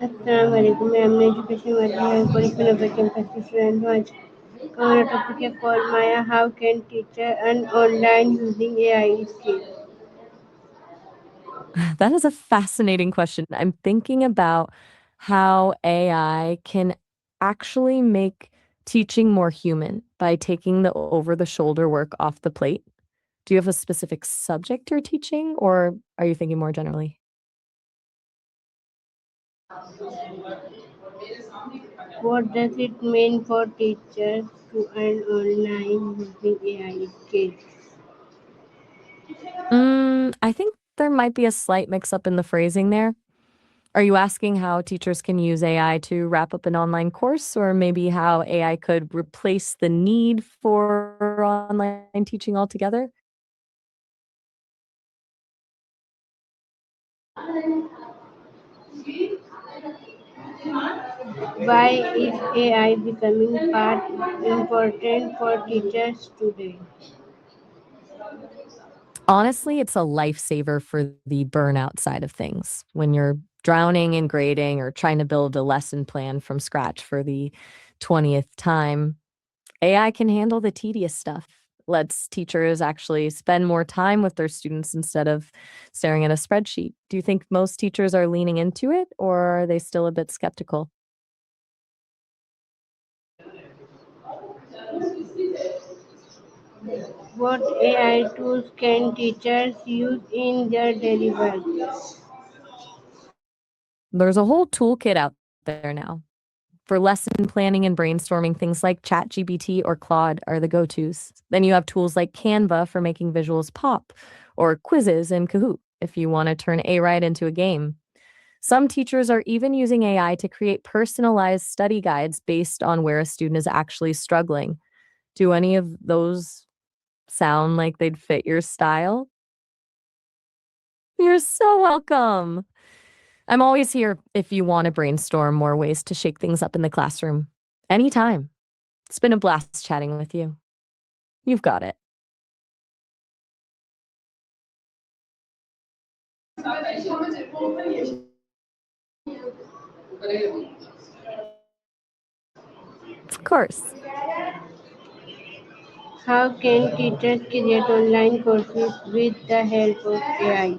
अस्सलाम वालेकुम, मैं अपने education with Rehan calling from the campus student who has covered a topic called Maya. How can teacher earn online using AI skills? That is a fascinating question. I'm thinking about how AI can actually make teaching more human by taking the over the shoulder work off the plate. Do you have a specific subject you're teaching, or are you thinking more generally? What does it mean for teachers to earn online using AI skills? I think there might be a slight mix up in the phrasing there. Are you asking how teachers can use AI to wrap up an online course, or maybe how AI could replace the need for online teaching altogether? Why is AI becoming part important for teachers today? Honestly, it's a lifesaver for the burnout side of things. When you're drowning in grading or trying to build a lesson plan from scratch for the 20th time, AI can handle the tedious stuff. Lets teachers actually spend more time with their students instead of staring at a spreadsheet. Do you think most teachers are leaning into it, or are they still a bit skeptical? What AI tools can teachers use in their daily work? There's a whole toolkit out there now. For lesson planning and brainstorming, things like ChatGPT or Claude are the go-tos. Then you have tools like Canva for making visuals pop, or quizzes and Kahoot if you want to turn A Write into a game. Some teachers are even using AI to create personalized study guides based on where a student is actually struggling. Do any of those sound like they'd fit your style? You're so welcome. I'm always here if you want to brainstorm more ways to shake things up in the classroom. Anytime. It's been a blast chatting with you. You've got it. Of course. How can teachers create online courses with the help of AI?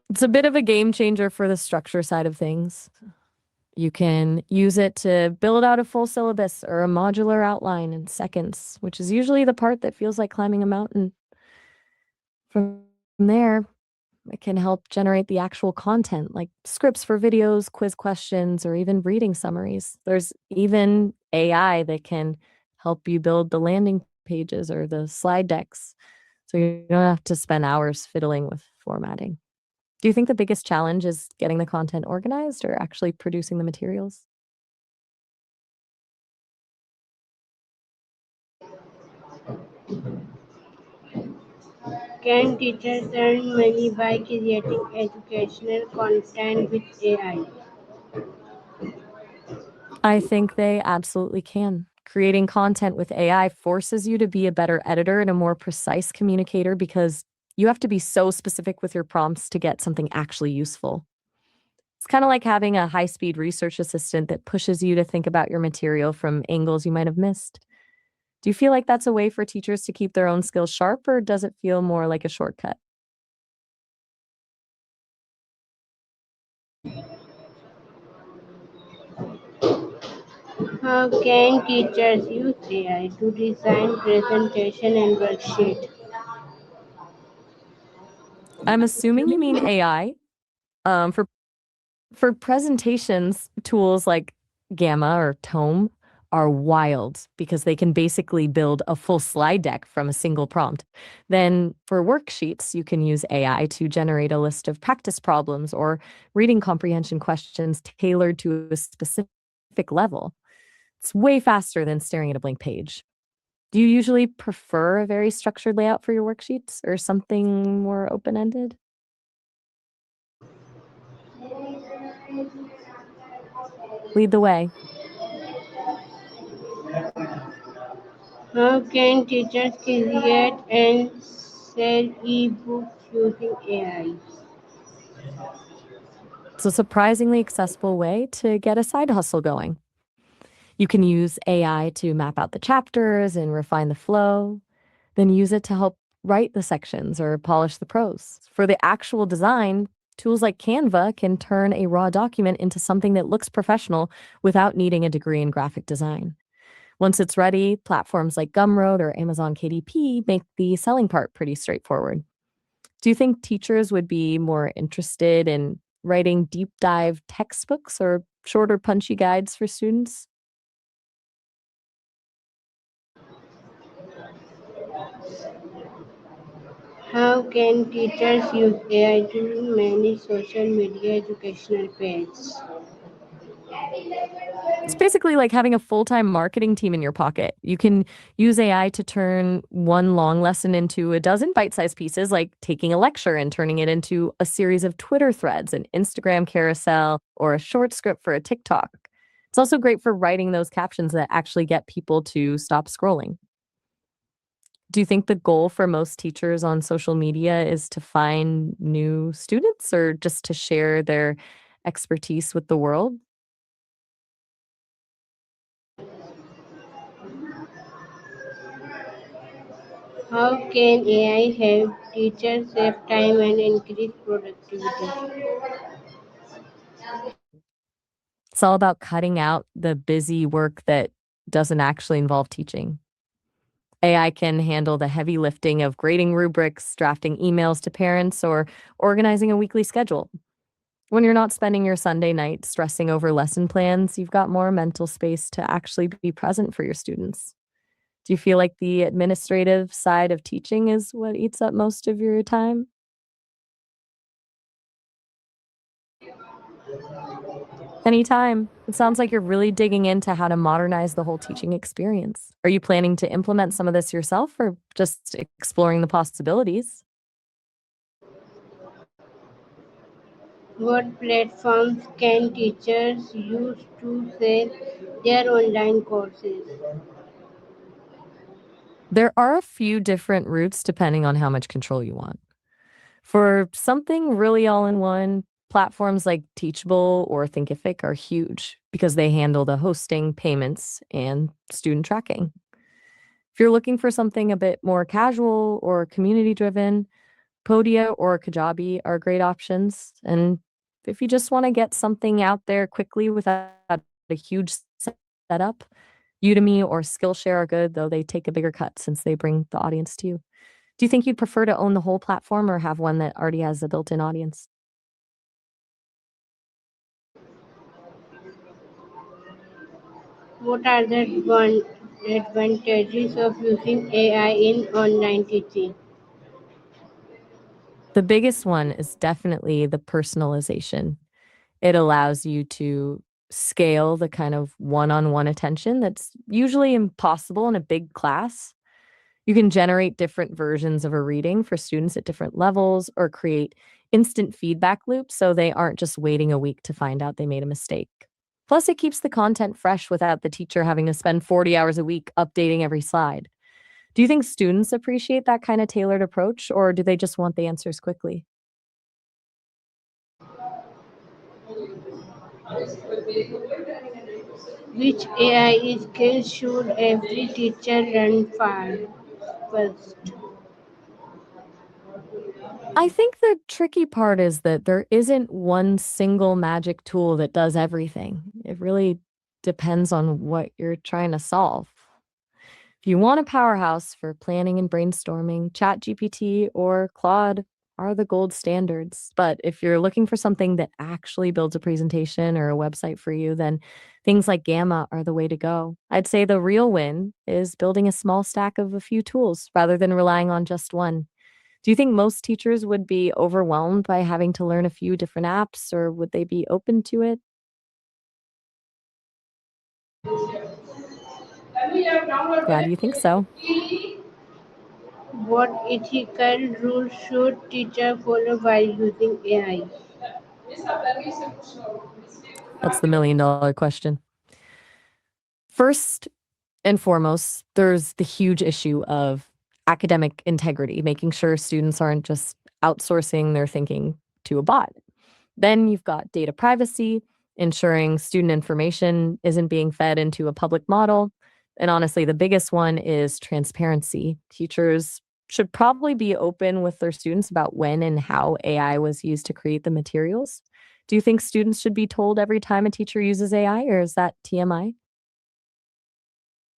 It's a bit of a game changer for the structure side of things. You can use it to build out a full syllabus or a modular outline in seconds, which is usually the part that feels like climbing a mountain. From there, it can help generate the actual content, like scripts for videos, quiz questions, or even reading summaries. There's even AI that can help you build the landing pages or the slide decks, so you don't have to spend hours fiddling with formatting. Do you think the biggest challenge is getting the content organized or actually producing the materials? Can teachers earn money by creating educational content with AI? I think they absolutely can. Creating content with AI forces you to be a better editor and a more precise communicator because you have to be so specific with your prompts to get something actually useful. It's kind of like having a high speed research assistant that pushes you to think about your material from angles you might have missed. Do you feel like that's a way for teachers to keep their own skills sharp, or does it feel more like a shortcut? How can teachers use AI to design presentation and worksheet? I'm assuming you mean AI. For presentations, tools like Gamma or Tome are wild because they can basically build a full slide deck from a single prompt. Then for worksheets, you can use AI to generate a list of practice problems or reading comprehension questions tailored to a specific level. It's way faster than staring at a blank page. Do you usually prefer a very structured layout for your worksheets or something more open ended? Lead the way. How can teachers create and sell e-books using AI? It's a surprisingly accessible way to get a side hustle going. You can use AI to map out the chapters and refine the flow, then use it to help write the sections or polish the prose. For the actual design, tools like Canva can turn a raw document into something that looks professional without needing a degree in graphic design. Once it's ready, platforms like Gumroad or Amazon KDP make the selling part pretty straightforward. Do you think teachers would be more interested in writing deep dive textbooks or shorter, punchy guides for students? How can teachers use AI to manage social media educational pages? It's basically like having a full time marketing team in your pocket. You can use AI to turn one long lesson into a dozen bite sized pieces, like taking a lecture and turning it into a series of Twitter threads, an Instagram carousel, or a short script for a TikTok. It's also great for writing those captions that actually get people to stop scrolling. Do you think the goal for most teachers on social media is to find new students or just to share their expertise with the world? How can AI help teachers save time and increase productivity? It's all about cutting out the busy work that doesn't actually involve teaching. AI can handle the heavy lifting of grading rubrics, drafting emails to parents, or organizing a weekly schedule. When you're not spending your Sunday night stressing over lesson plans, you've got more mental space to actually be present for your students. Do you feel like the administrative side of teaching is what eats up most of your time? Anytime. It sounds like you're really digging into how to modernize the whole teaching experience. Are you planning to implement some of this yourself or just exploring the possibilities? What platforms can teachers use to sell their online courses? There are a few different routes depending on how much control you want. For something really all in one, platforms like Teachable or Thinkific are huge because they handle the hosting, payments, and student tracking. If you're looking for something a bit more casual or community driven, Podia or Kajabi are great options. And if you just want to get something out there quickly without a huge setup, Udemy or Skillshare are good, though they take a bigger cut since they bring the audience to you. Do you think you'd prefer to own the whole platform or have one that already has a built in audience? What are the advantages of using AI in online teaching? The biggest one is definitely the personalization. It allows you to scale the kind of one on one attention that's usually impossible in a big class. You can generate different versions of a reading for students at different levels or create instant feedback loops so they aren't just waiting a week to find out they made a mistake. Plus, it keeps the content fresh without the teacher having to spend 40 hours a week updating every slide. Do you think students appreciate that kind of tailored approach or do they just want the answers quickly? Which AI skills should every teacher learn first? I think the tricky part is that there isn't one single magic tool that does everything. It really depends on what you're trying to solve. If you want a powerhouse for planning and brainstorming, ChatGPT or Claude are the gold standards. But if you're looking for something that actually builds a presentation or a website for you, then things like Gamma are the way to go. I'd say the real win is building a small stack of a few tools rather than relying on just one. Do you think most teachers would be overwhelmed by having to learn a few different apps, or would they be open to it? Glad you think so. What ethical rules should teachers follow while using AI? That's the $1,000,000 question. First and foremost, there's the huge issue of academic integrity, making sure students aren't just outsourcing their thinking to a bot. Then you've got data privacy, ensuring student information isn't being fed into a public model. And honestly, the biggest one is transparency. Teachers should probably be open with their students about when and how AI was used to create the materials. Do you think students should be told every time a teacher uses AI, or is that TMI?